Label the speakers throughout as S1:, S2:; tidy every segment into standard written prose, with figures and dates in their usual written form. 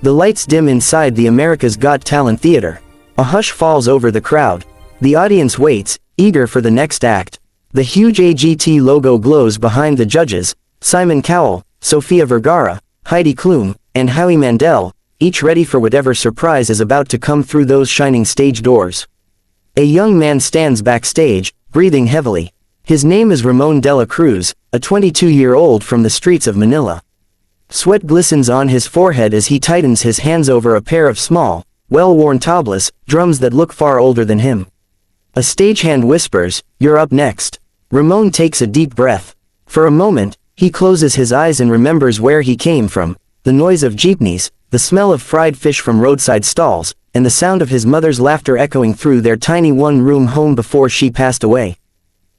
S1: The lights dim inside the America's Got Talent theater. A hush falls over the crowd. The audience waits, eager for the next act. The huge AGT logo glows behind the judges, Simon Cowell, Sofia Vergara, Heidi Klum, and Howie Mandel, each ready for whatever surprise is about to come through those shining stage doors. A young man stands backstage, breathing heavily. His name is Ramon Dela Cruz, a 22-year-old from the streets of Manila. Sweat glistens on his forehead as he tightens his hands over a pair of small, well-worn tablas, drums that look far older than him. A stagehand whispers, "You're up next." Ramon takes a deep breath. For a moment, he closes his eyes and remembers where he came from, the noise of jeepneys, the smell of fried fish from roadside stalls, and the sound of his mother's laughter echoing through their tiny one-room home before she passed away.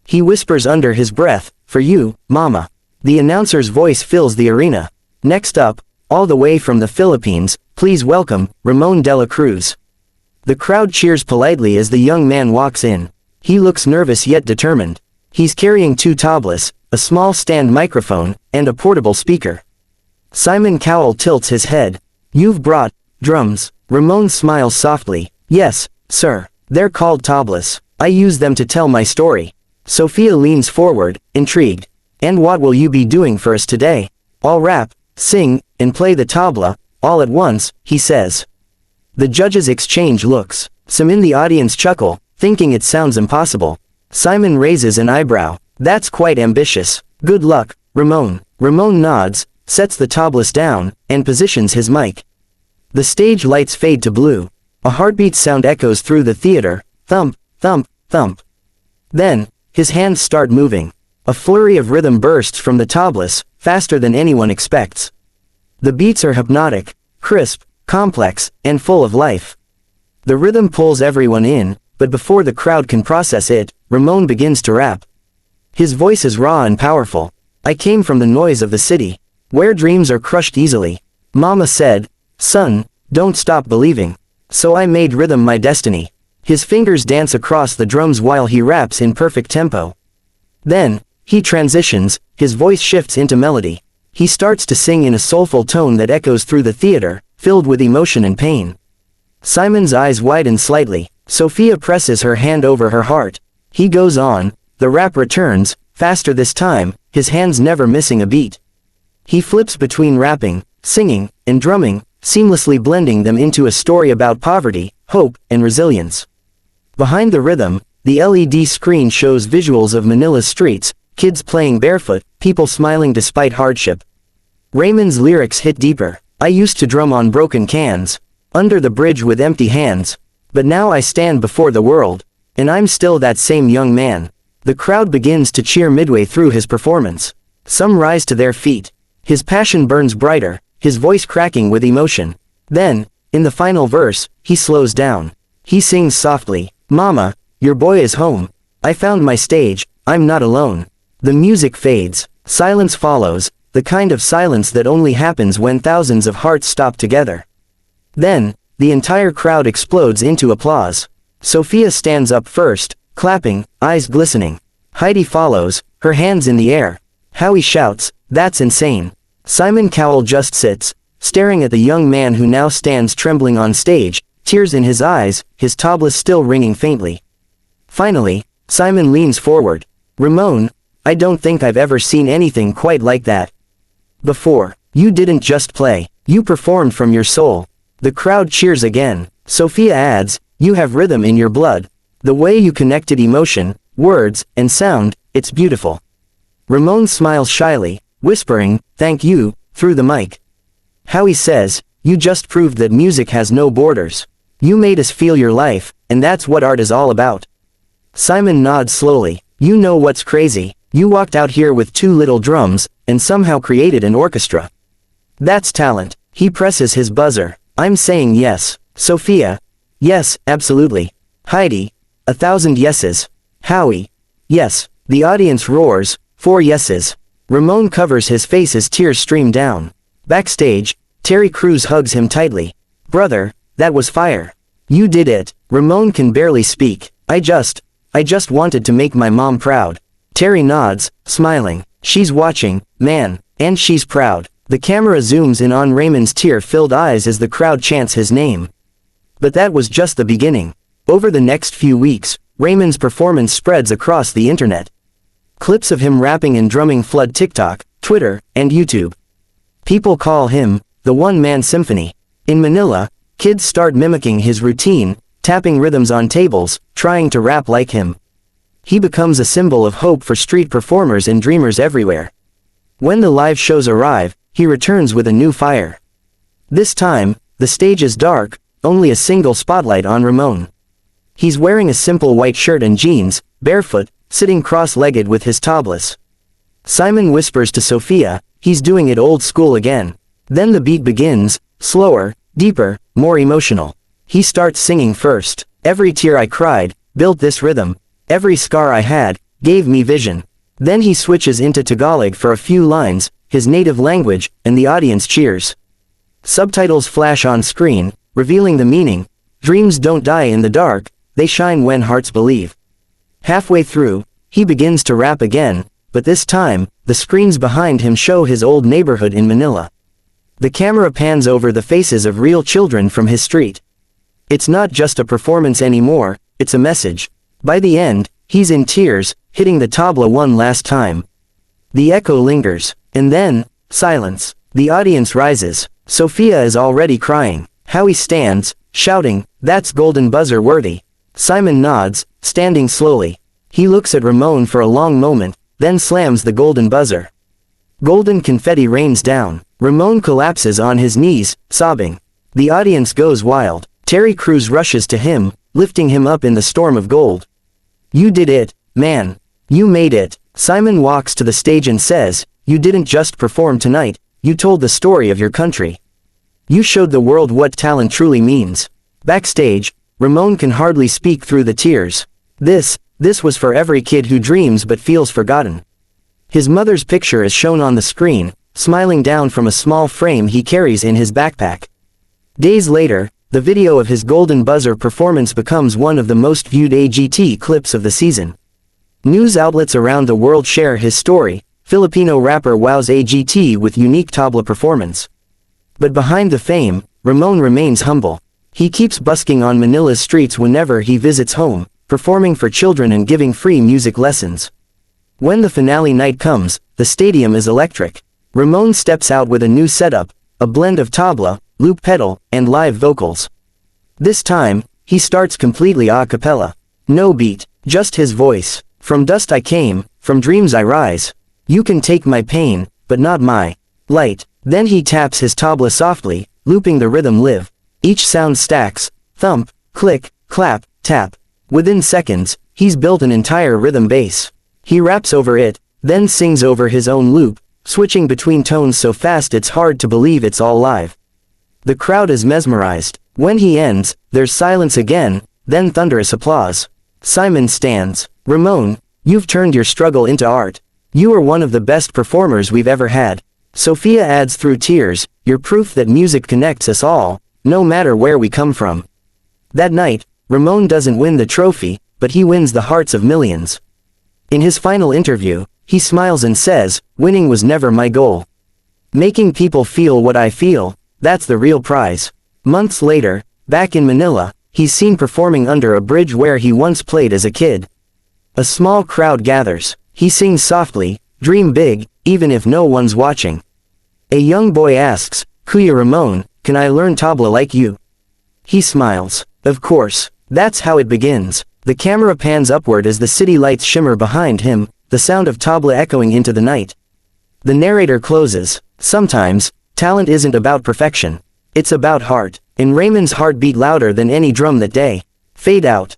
S1: He whispers under his breath, "For you, Mama." The announcer's voice fills the arena. Next up, all the way from the Philippines, please welcome, Ramon Dela Cruz. The crowd cheers politely as the young man walks in. He looks nervous yet determined. He's carrying 2 tablas, a small stand microphone, and a portable speaker. Simon Cowell tilts his head. "You've brought drums." Ramon smiles softly. "Yes, sir. They're called tablas. I use them to tell my story." Sofia leans forward, intrigued. "And what will you be doing for us today?" "I'll rap, sing, and play the tabla, all at once," he says. The judges exchange looks. Some in the audience chuckle, thinking it sounds impossible. Simon raises an eyebrow. "That's quite ambitious. Good luck, Ramon." Ramon nods, sets the tablas down, and positions his mic. The stage lights fade to blue. A heartbeat sound echoes through the theater. Thump, thump, thump. Then, his hands start moving. A flurry of rhythm bursts from the tablas, faster than anyone expects. The beats are hypnotic, crisp, complex, and full of life. The rhythm pulls everyone in, but before the crowd can process it, Ramon begins to rap. His voice is raw and powerful. "I came from the noise of the city, where dreams are crushed easily. Mama said, 'Son, don't stop believing.' So I made rhythm my destiny." His fingers dance across the drums while he raps in perfect tempo. Then, he transitions, his voice shifts into melody. He starts to sing in a soulful tone that echoes through the theater, filled with emotion and pain. Simon's eyes widen slightly. Sofia presses her hand over her heart. He goes on, the rap returns, faster this time, his hands never missing a beat. He flips between rapping, singing, and drumming, seamlessly blending them into a story about poverty, hope, and resilience. Behind the rhythm, the LED screen shows visuals of Manila's streets, kids playing barefoot, people smiling despite hardship. Raymond's lyrics hit deeper. "I used to drum on broken cans, under the bridge with empty hands. But now I stand before the world, and I'm still that same young man." The crowd begins to cheer midway through his performance. Some rise to their feet. His passion burns brighter, his voice cracking with emotion. Then, in the final verse, he slows down. He sings softly, "Mama, your boy is home. I found my stage, I'm not alone." The music fades. Silence follows, the kind of silence that only happens when thousands of hearts stop together. Then, the entire crowd explodes into applause. Sofia stands up first, clapping, eyes glistening. Heidi follows, her hands in the air. Howie shouts, "That's insane." Simon Cowell just sits, staring at the young man who now stands trembling on stage, tears in his eyes, his tabla still ringing faintly. Finally, Simon leans forward. "Ramon, I don't think I've ever seen anything quite like that before. You didn't just play, you performed from your soul." The crowd cheers again. Sofia adds, "You have rhythm in your blood. The way you connected emotion, words, and sound, it's beautiful." Ramon smiles shyly, whispering, "Thank you," through the mic. Howie says, "You just proved that music has no borders. You made us feel your life, and that's what art is all about." Simon nods slowly. "You know what's crazy? You walked out here with 2 little drums, and somehow created an orchestra. That's talent." He presses his buzzer. "I'm saying yes." Sofia, "Yes, absolutely." Heidi, 1,000 yeses. Howie, "Yes." The audience roars, 4 yeses. Ramon covers his face as tears stream down. Backstage, Terry Crews hugs him tightly. "Brother, that was fire. You did it." Ramon can barely speak. I just wanted to make my mom proud." Terry nods, smiling. "She's watching, man, and she's proud." The camera zooms in on Ramon's tear-filled eyes as the crowd chants his name. But that was just the beginning. Over the next few weeks, Ramon's performance spreads across the internet. Clips of him rapping and drumming flood TikTok, Twitter, and YouTube. People call him the one-man symphony. In Manila, kids start mimicking his routine, tapping rhythms on tables, trying to rap like him. He becomes a symbol of hope for street performers and dreamers everywhere. When the live shows arrive, he returns with a new fire. This time, the stage is dark, only a single spotlight on Ramon. He's wearing a simple white shirt and jeans, barefoot, sitting cross-legged with his tablas. Simon whispers to Sophia, he's doing it old school again. Then the beat begins, slower, deeper, more emotional. He starts singing first. Every tear I cried, built this rhythm. Every scar I had, gave me vision. Then he switches into Tagalog for a few lines, his native language, and the audience cheers. Subtitles flash on screen, revealing the meaning. Dreams don't die in the dark, they shine when hearts believe. Halfway through, he begins to rap again, but this time, the screens behind him show his old neighborhood in Manila. The camera pans over the faces of real children from his street. It's not just a performance anymore, it's a message. By the end, he's in tears, hitting the tabla one last time. The echo lingers, and then, silence. The audience rises. Sophia is already crying. Howie stands, shouting, "That's golden buzzer worthy." Simon nods, standing slowly. He looks at Ramon for a long moment, then slams the golden buzzer. Golden confetti rains down. Ramon collapses on his knees, sobbing. The audience goes wild. Terry Crews rushes to him, lifting him up in the storm of gold. "You did it, man. You made it." Simon walks to the stage and says, "You didn't just perform tonight, you told the story of your country. You showed the world what talent truly means." Backstage, Ramon can hardly speak through the tears. This was for every kid who dreams but feels forgotten. His mother's picture is shown on the screen, smiling down from a small frame he carries in his backpack. Days later, the video of his golden buzzer performance becomes one of the most viewed AGT clips of the season. News outlets around the world share his story. Filipino rapper wows AGT with unique tabla performance. But behind the fame, Ramon remains humble. He keeps busking on Manila's streets whenever he visits home, performing for children and giving free music lessons. When the finale night comes, the stadium is electric. Ramon steps out with a new setup, a blend of tabla, loop pedal, and live vocals. This time, he starts completely a cappella. No beat, just his voice. "From dust I came, from dreams I rise. You can take my pain, but not my light." Then he taps his tabla softly, looping the rhythm live. Each sound stacks, thump, click, clap, tap. Within seconds, he's built an entire rhythm base. He raps over it, then sings over his own loop, switching between tones so fast it's hard to believe it's all live. The crowd is mesmerized. When he ends, there's silence again, then thunderous applause. Simon stands. "Ramon, you've turned your struggle into art. You are one of the best performers we've ever had." Sophia adds through tears, "You're proof that music connects us all, no matter where we come from." That night, Ramon doesn't win the trophy, but he wins the hearts of millions. In his final interview, he smiles and says, "Winning was never my goal. Making people feel what I feel, that's the real prize." Months later, back in Manila, he's seen performing under a bridge where he once played as a kid. A small crowd gathers. He sings softly, "Dream big, even if no one's watching." A young boy asks, "Kuya Ramon, can I learn tabla like you?" He smiles. Of course. That's how it begins. The camera pans upward as the city lights shimmer behind him, the sound of tabla echoing into the night. The narrator closes. Sometimes, talent isn't about perfection. It's about heart. And Ramon's heart beat louder than any drum that day. Fade out.